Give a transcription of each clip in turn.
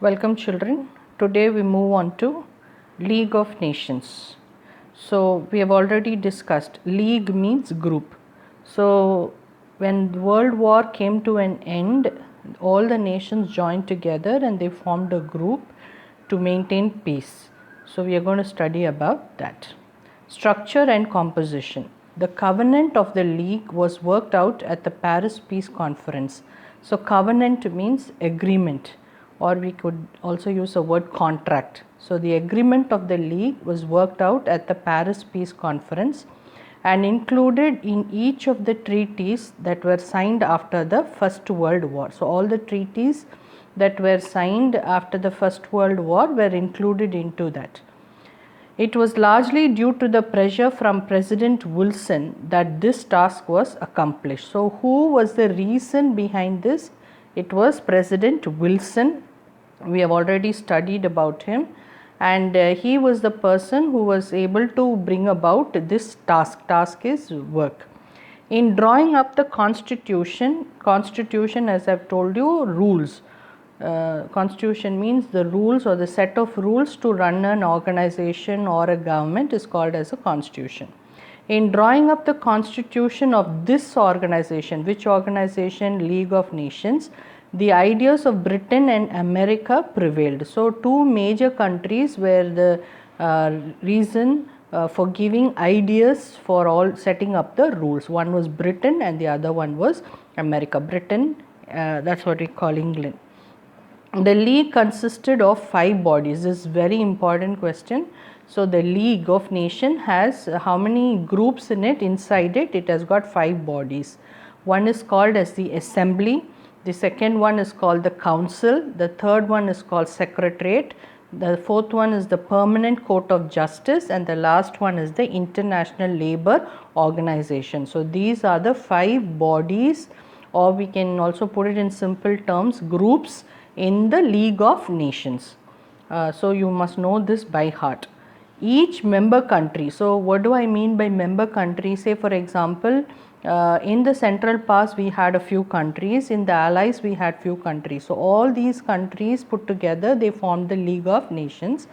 Welcome children. Today we move on to League of Nations. So we have already discussed league means group. So when the World War came to an end, all the nations joined together and they formed a group to maintain peace. So we are going to study about that. Structure and composition. The covenant of the league was worked out at the Paris Peace Conference. So covenant means agreement, or we could also use the word contract. So the agreement of the league was worked out at the Paris Peace Conference and included in each of the treaties that were signed after the First World War. So all the treaties that were signed after the First World War were included into that. It was largely due to the pressure from President Wilson that this task was accomplished. So who was the reason behind this? It was President Wilson. We have already studied about him, and he was the person who was able to bring about this task. Task is work. In drawing up the constitution as I have told you, rules. Constitution means the rules or the set of rules to run an organization or a government is called as a constitution. In drawing up the constitution of this organization, which organization? League of Nations, the ideas of Britain and America prevailed. So two major countries were the reason for giving ideas for all setting up the rules. One was Britain and the other one was America. Britain, that's what we call England. The league consisted of 5 bodies. This is very important question. So the League of Nations has how many groups in it? Inside it, it has got 5 bodies. One is called as the Assembly. The second one is called the Council. The third one is called Secretariat. The fourth one is the Permanent Court of Justice, and the last one is the International Labour Organization. So these are the 5 bodies, or we can also put it in simple terms, groups in the League of Nations. So you must know this by heart. Each member country, so what do I mean by member country? Say for example, in the Central Powers we had a few countries, in the Allies we had few countries. So all these countries put together, they formed the League of Nations.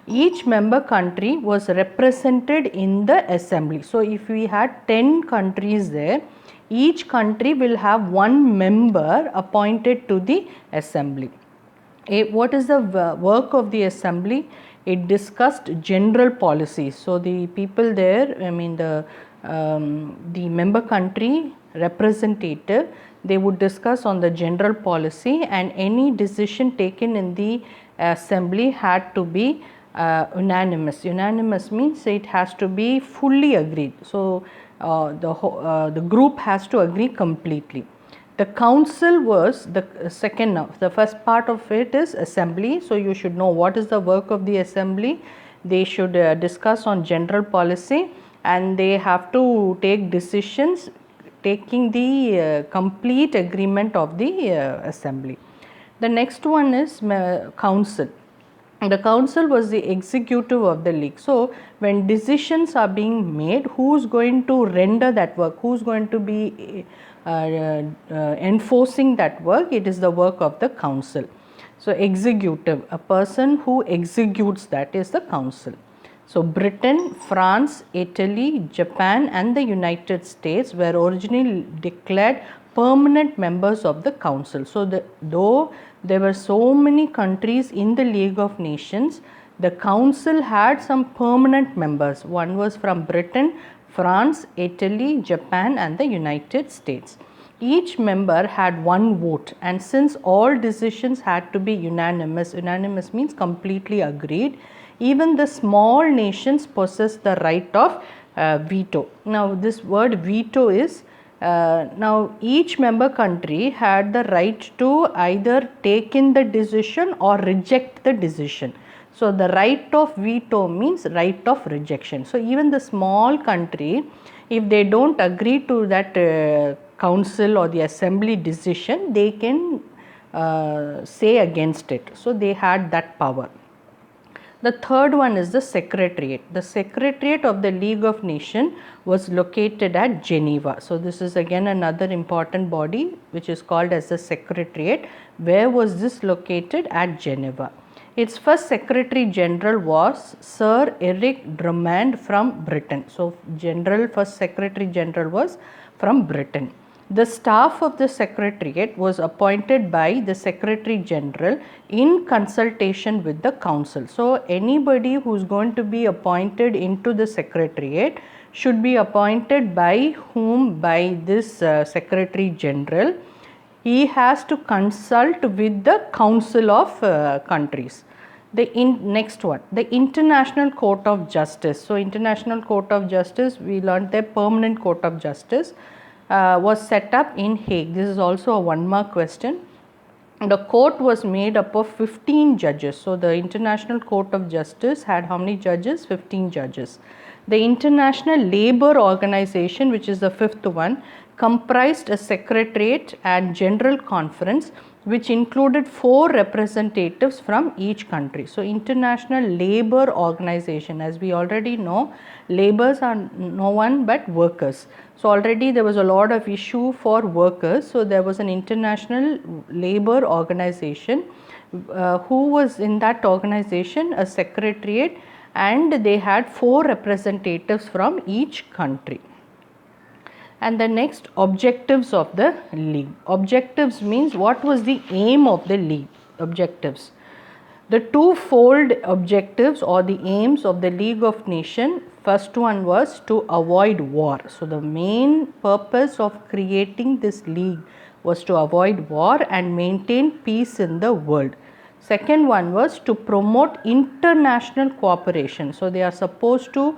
Each member country was represented in the Assembly. So if we had 10 countries there, each country will have one member appointed to the Assembly. What is the work of the Assembly? It discussed general policies. So the people there, I mean the member country representative, they would discuss on the general policy, and any decision taken in the Assembly had to be unanimous. Unanimous means it has to be fully agreed. So the group has to agree completely. The council was the second now. The first part of it is Assembly. So you should know what is the work of the Assembly. They should discuss on general policy, and they have to take decisions taking the complete agreement of the Assembly. The next one is Council. The council was the executive of the league. So when decisions are being made, who is going to render that work, who is going to be enforcing that work? It is the work of the council. So executive, a person who executes, that is the council. So Britain, France, Italy, Japan and the United States were originally declared permanent members of the council. So though there were so many countries in the League of Nations, the council had some permanent members. One was from Britain, France, Italy, Japan and the United States. Each member had one vote, and since all decisions had to be unanimous, unanimous means completely agreed, even the small nations possess the right of veto. Now this word veto is now each member country had the right to either take in the decision or reject the decision. So the right of veto means right of rejection. So even the small country, if they don't agree to that council or the Assembly decision, they can say against it. So they had that power. The third one is the Secretariat. The Secretariat of the League of Nations was located at Geneva. So, this is again another important body which is called as the Secretariat. Where was this located? At Geneva. Its first Secretary General was Sir Eric Drummond from Britain. So, first Secretary General was from Britain. The staff of the Secretariat was appointed by the Secretary General in consultation with the Council. So, anybody who is going to be appointed into the Secretariat should be appointed by whom? By this Secretary General. He has to consult with the Council of countries. Next one, the International Court of Justice. So, International Court of Justice, we learned the Permanent Court of Justice was set up in Hague. This is also a 1-mark question. The court was made up of 15 judges. So, the International Court of Justice had how many judges? 15 judges. The International Labour Organization, which is the 5th one, comprised a secretariat and general conference which included 4 representatives from each country. So, International Labour Organization, as we already know, labours are no one but workers. So, already there was a lot of issue for workers. So, there was an International Labour Organization who was in that organization a secretariat, and they had 4 representatives from each country. And the next, objectives of the league. Objectives means what was the aim of the league? Objectives. The twofold objectives or the aims of the League of Nations, first one was to avoid war. So, the main purpose of creating this league was to avoid war and maintain peace in the world. Second one was to promote international cooperation. So, they are supposed to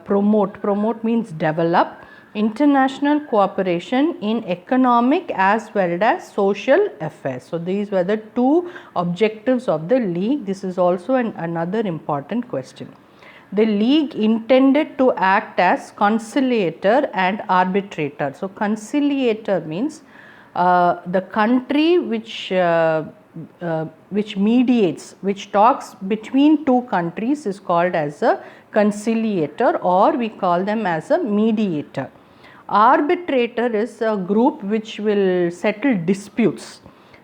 promote means develop international cooperation in economic as well as social affairs. So, these were the 2 objectives of the league. This is also another important question. The league intended to act as conciliator and arbitrator. So, conciliator means the country which mediates, which talks between 2 countries is called as a conciliator, or we call them as a mediator. Arbitrator is a group which will settle disputes.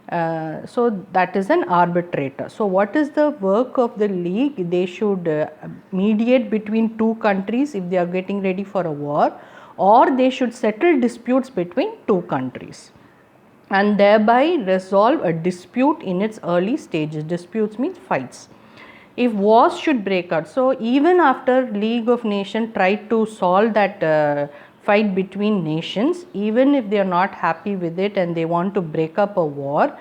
So, that is an arbitrator. So, what is the work of the league? They should mediate between 2 countries if they are getting ready for a war, or they should settle disputes between 2 countries and thereby resolve a dispute in its early stages. Disputes means fights. If wars should break out, so even after League of Nations tried to solve that fight between nations, even if they are not happy with it and they want to break up a war,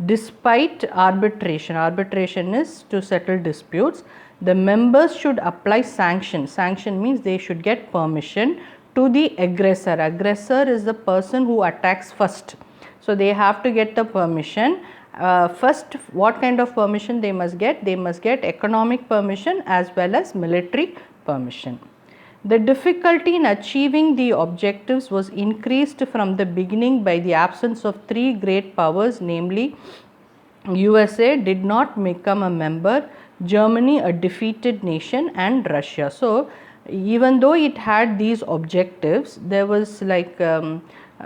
despite arbitration, arbitration is to settle disputes, the members should apply sanction. Sanction means they should get permission to the aggressor. Aggressor is the person who attacks first. So, they have to get the permission. First, what kind of permission they must get? They must get economic permission as well as military permission. The difficulty in achieving the objectives was increased from the beginning by the absence of 3 great powers, namely USA did not become a member, Germany a defeated nation, and Russia. So, even though it had these objectives, there was like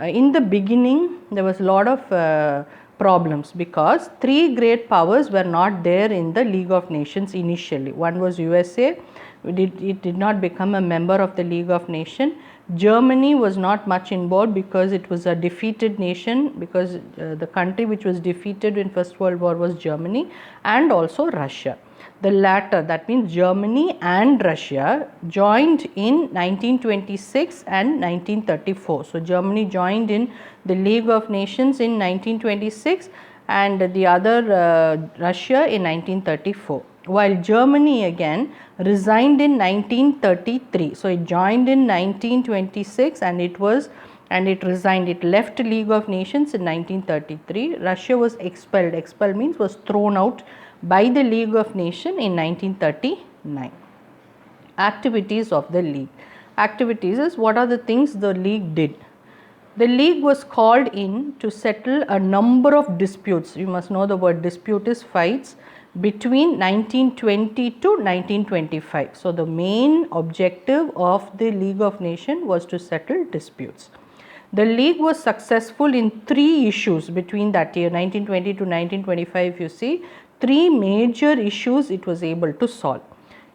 in the beginning there was a lot of problems because 3 great powers were not there in the League of Nations initially. One was USA, it did not become a member of the League of Nations. Germany was not much involved because it was a defeated nation, because the country which was defeated in First World War was Germany, and also Russia. The latter, that means Germany and Russia, joined in 1926 and 1934. So, Germany joined in the League of Nations in 1926 and the other Russia in 1934. While Germany again resigned in 1933. So, it joined in 1926 and it resigned, it left League of Nations in 1933. Russia was expelled, expelled means was thrown out by the League of Nations in 1939. Activities of the League. Activities is what are the things the League did. The League was called in to settle a number of disputes. You must know the word dispute is fights between 1920 to 1925. So, the main objective of the League of Nations was to settle disputes. The League was successful in 3 issues between that year 1920 to 1925. If you see, 3 major issues it was able to solve.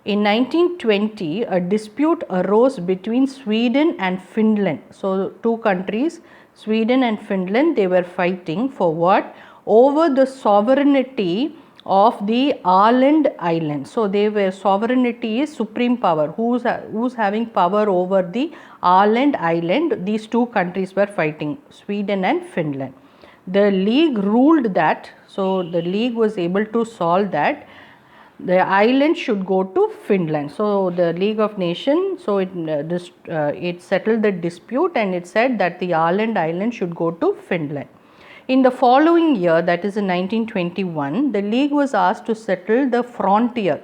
In 1920, a dispute arose between Sweden and Finland. So, 2 countries, Sweden and Finland, they were fighting for what? Over the sovereignty of the Åland Island. So, they were, sovereignty is supreme power. Who's having power over the Åland Island? These 2 countries were fighting, Sweden and Finland. The League ruled that. So, the League was able to solve that the island should go to Finland. So, the League of Nations, so it settled the dispute and it said that the Åland Island should go to Finland. In the following year, that is in 1921, the League was asked to settle the frontier.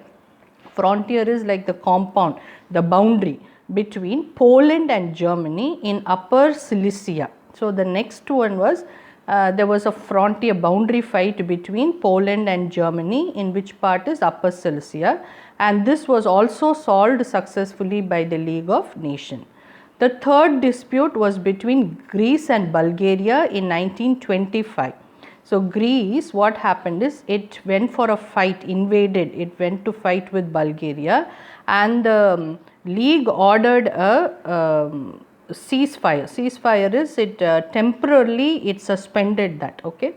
Frontier is like the compound, the boundary between Poland and Germany in Upper Silesia. So, the next one was there was a frontier boundary fight between Poland and Germany, in which part is Upper Silesia, and this was also solved successfully by the League of Nations. The third dispute was between Greece and Bulgaria in 1925. So, Greece, what happened is it went for a fight, invaded, it went to fight with Bulgaria, and the League ordered a ceasefire. Ceasefire is it temporarily it suspended that, okay.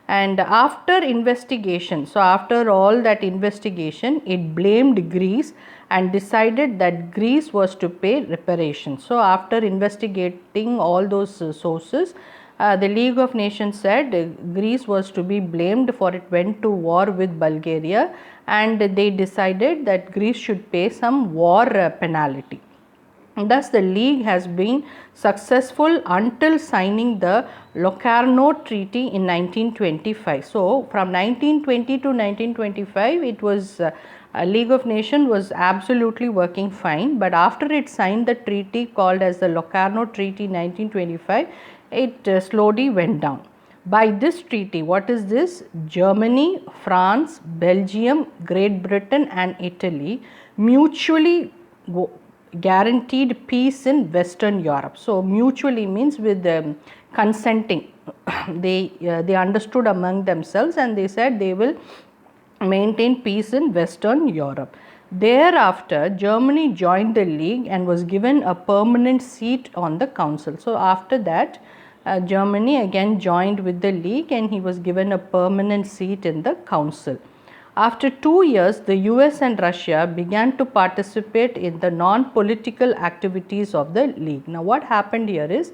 And after investigation, so after all that investigation, it blamed Greece and decided that Greece was to pay reparations. So, after investigating all those sources, the League of Nations said Greece was to be blamed for it went to war with Bulgaria, and they decided that Greece should pay some war penalty. Thus, the League has been successful until signing the Locarno Treaty in 1925. So, from 1920 to 1925, it was League of Nations was absolutely working fine, but after it signed the treaty called as the Locarno Treaty 1925, it slowly went down. By this treaty, what is this? Germany, France, Belgium, Great Britain and Italy mutually guaranteed peace in Western Europe. So, mutually means with consenting. They understood among themselves and they said they will maintain peace in Western Europe. Thereafter, Germany joined the League and was given a permanent seat on the Council. So, after that, Germany again joined with the League and he was given a permanent seat in the Council. After 2 years, the US and Russia began to participate in the non-political activities of the League. Now, what happened here is,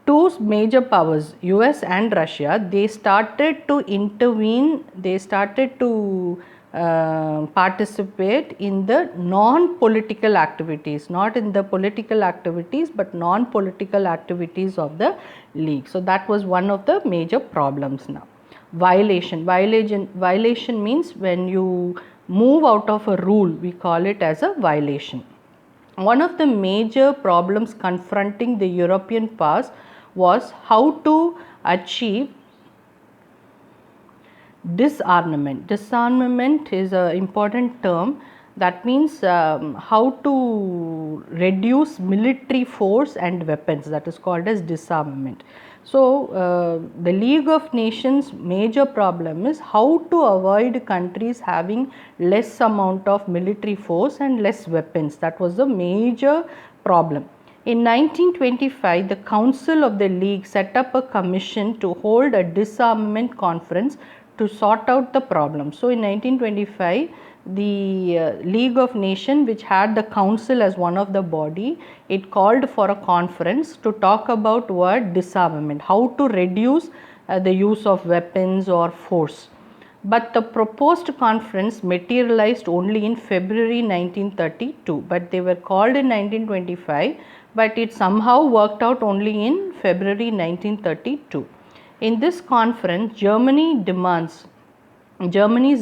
2 major powers, US and Russia, they started to intervene, they started to participate in the non-political activities, not in the political activities, but non-political activities of the League. So, that was one of the major problems now. Violation means when you move out of a rule, we call it as a violation. One of the major problems confronting the European powers was how to achieve disarmament. Disarmament is an important term, that means how to reduce military force and weapons, that is called as disarmament. So, the League of Nations major problem is how to avoid countries having less amount of military force and less weapons. That was the major problem. In 1925, the Council of the League set up a commission to hold a disarmament conference to sort out the problem. So, in 1925, the League of Nations, which had the Council as one of the body, it called for a conference to talk about what disarmament, how to reduce the use of weapons or force. But the proposed conference materialized only in February 1932, but they were called in 1925, but it somehow worked out only in February 1932. In this conference, Germany's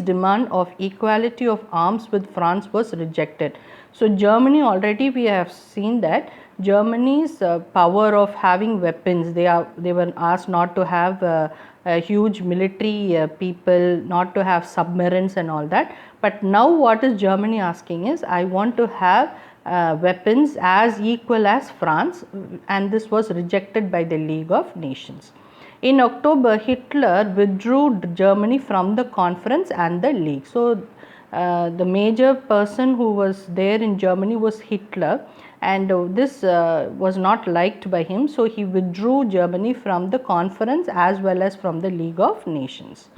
demand of equality of arms with France was rejected. So, Germany already we have seen that Germany's power of having weapons, they were asked not to have huge military people, not to have submarines and all that. But now what is Germany asking is, I want to have weapons as equal as France, and this was rejected by the League of Nations. In October, Hitler withdrew Germany from the conference and the League. So, the major person who was there in Germany was Hitler, and this was not liked by him. So, he withdrew Germany from the conference as well as from the League of Nations.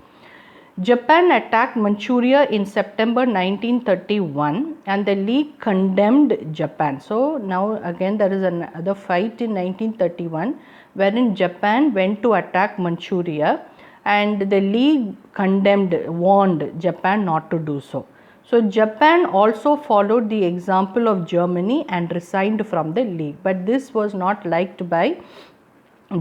Japan attacked Manchuria in September 1931 and the League condemned Japan. So, now again there is another fight in 1931 wherein Japan went to attack Manchuria and the League warned Japan not to do so. So, Japan also followed the example of Germany and resigned from the League, but this was not liked by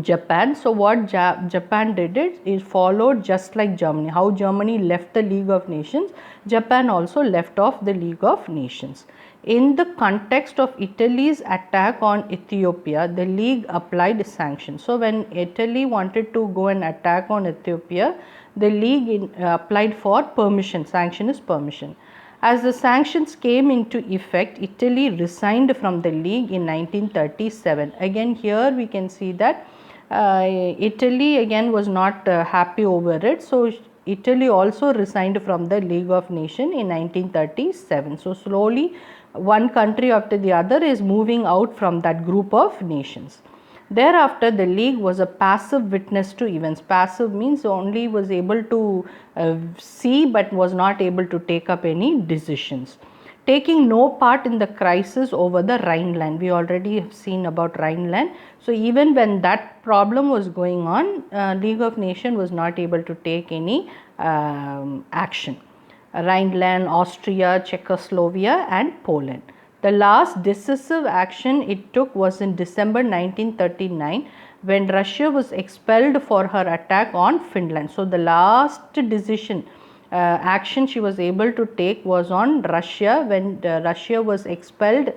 Japan. So, what Japan did is followed just like Germany. How Germany left the League of Nations, Japan also left off the League of Nations. In the context of Italy's attack on Ethiopia, the League applied sanctions. So, when Italy wanted to go and attack on Ethiopia, the League applied for permission. Sanction is permission. As the sanctions came into effect, Italy resigned from the League in 1937. Again, here we can see that Italy again was not happy over it. So, Italy also resigned from the League of Nations in 1937. So, slowly one country after the other is moving out from that group of nations. Thereafter, the League was a passive witness to events. Passive means only was able to see but was not able to take up any decisions. Taking no part in the crisis over the Rhineland. We already have seen about Rhineland. So, even when that problem was going on, League of Nations was not able to take any action. Rhineland, Austria, Czechoslovakia and Poland. The last decisive action it took was in December 1939 when Russia was expelled for her attack on Finland. So, the last decision action she was able to take was on Russia when Russia was expelled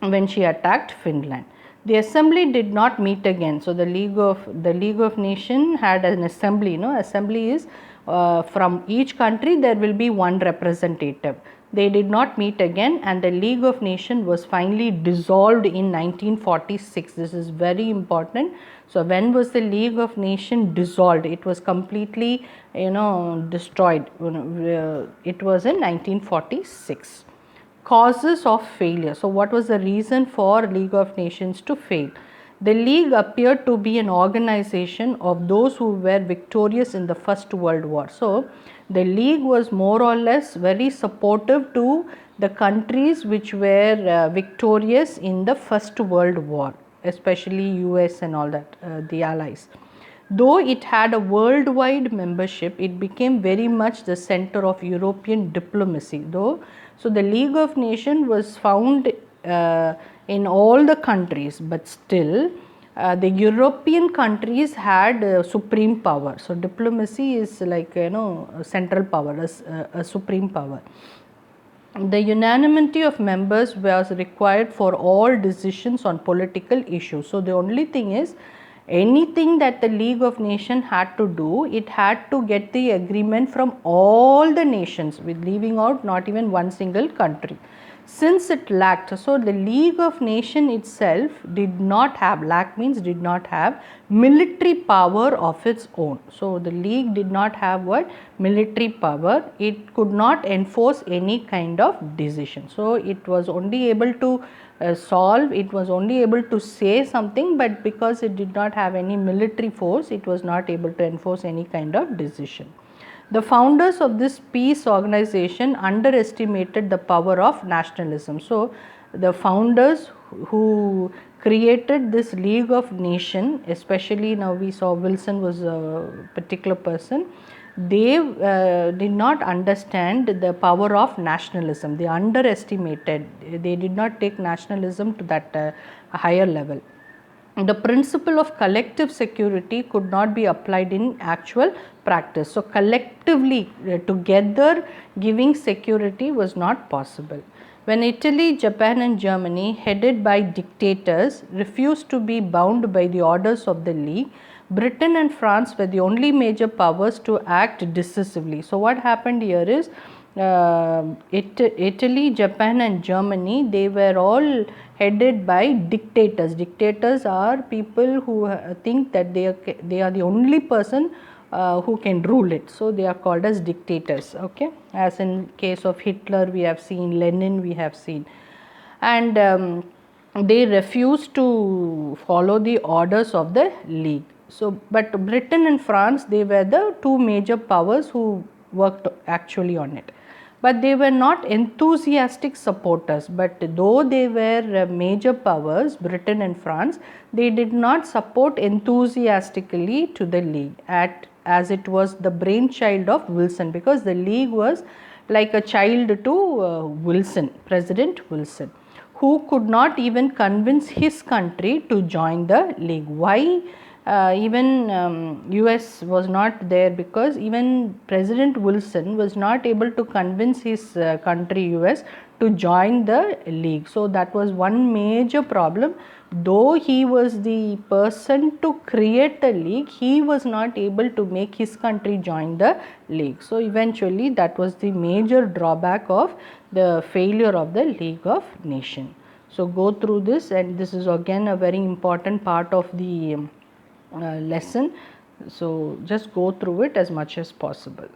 when she attacked Finland. The assembly did not meet again. So, the League of Nations had an assembly. Assembly is from each country there will be one representative. They did not meet again and the League of Nations was finally dissolved in 1946. This is very important. So, when was the League of Nations dissolved? It was completely destroyed. It was in 1946. Causes of failure. So, what was the reason for League of Nations to fail? The League appeared to be an organization of those who were victorious in the First World War. So, the League was more or less very supportive to the countries which were victorious in the First World War, especially US and all that, the Allies. Though it had a worldwide membership, it became very much the center of European diplomacy. So, the League of Nations was found in all the countries, but still the European countries had supreme power. So, diplomacy is like a central power, a supreme power. The unanimity of members was required for all decisions on political issues. So, the only thing is, anything that the League of Nations had to do, it had to get the agreement from all the nations, with leaving out not even one single country. Since it lacked, so the League of Nations itself did not have, lack means did not have military power of its own. So, the League did not have what? Military power. It could not enforce any kind of decision. So, it was only able to solve, it was only able to say something, but because it did not have any military force, it was not able to enforce any kind of decision. The founders of this peace organization underestimated the power of nationalism. So, the founders who created this League of Nations, especially now we saw Wilson was a particular person, they did not understand the power of nationalism. They underestimated, they did not take nationalism to that higher level. The principle of collective security could not be applied in actual practice. So, collectively together giving security was not possible. When Italy, Japan and Germany, headed by dictators, refused to be bound by the orders of the League, Britain and France were the only major powers to act decisively. So what happened here is Italy, Japan and Germany, they were all headed by dictators. Dictators are people who think that they are the only person who can rule it. So they are called as dictators, okay, as in case of Hitler we have seen, Lenin we have seen, and they refused to follow the orders of the League. So but Britain and France, they were the two major powers who worked actually on it, but they were not enthusiastic supporters. But though they were major powers, Britain and France, they did not support enthusiastically to the League as it was the brainchild of Wilson, because the League was like a child to Wilson, President Wilson, who could not even convince his country to join the League. Why even US was not there? Because even President Wilson was not able to convince his country US to join the League. So that was one major problem. Though he was the person to create the League, he was not able to make his country join the League. So eventually that was the major drawback of the failure of the League of Nations. So go through this, and this is again a very important part of the lesson. So just go through it as much as possible.